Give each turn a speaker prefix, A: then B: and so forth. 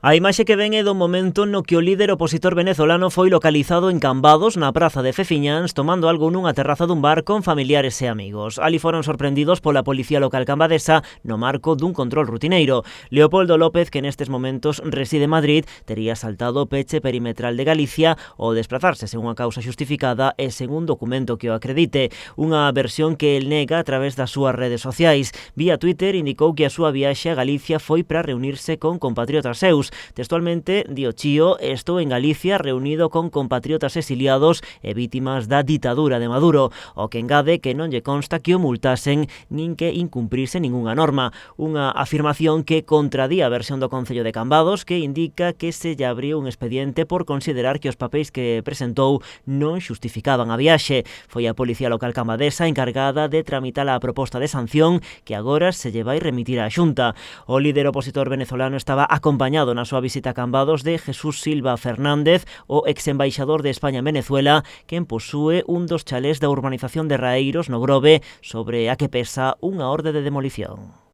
A: A imaxe que ven é do momento no que o líder opositor venezolano foi localizado en Cambados, na praza de Fefiñáns, tomando algo nunha terraza dun bar con familiares e amigos. Ali foron sorprendidos pola policía local cambadesa no marco dun control rutineiro. Leopoldo López, que nestes momentos reside en Madrid, tería saltado o peche perimetral de Galicia ao desplazarse sen unha causa xustificada e sen un documento que o acredite. Unha versión que el nega a través das súas redes sociais. Vía Twitter indicou que a súa viaxe a Galicia foi para reunirse con compatriotas seus. Textualmente, di o Chío, estou en Galicia reunido con compatriotas exiliados e vítimas da ditadura de Maduro, o que engade que non lle consta que o multasen nin que incumprirse ningunha norma. Unha afirmación que contradía a versión do Concello de Cambados, que indica que se lle abriu un expediente por considerar que os papéis que presentou non xustificaban a viaxe. Foi a Policía Local cambadesa encargada de tramitar a proposta de sanción que agora se lle vai remitir á Xunta. O líder opositor venezolano estaba acompañado na súa visita a Cambados de Jesús Silva Fernández, o ex-embaixador de España en Venezuela, quen posúe un dos chalés da urbanización de Raeiros, no Grove, sobre a que pesa unha orde de demolición.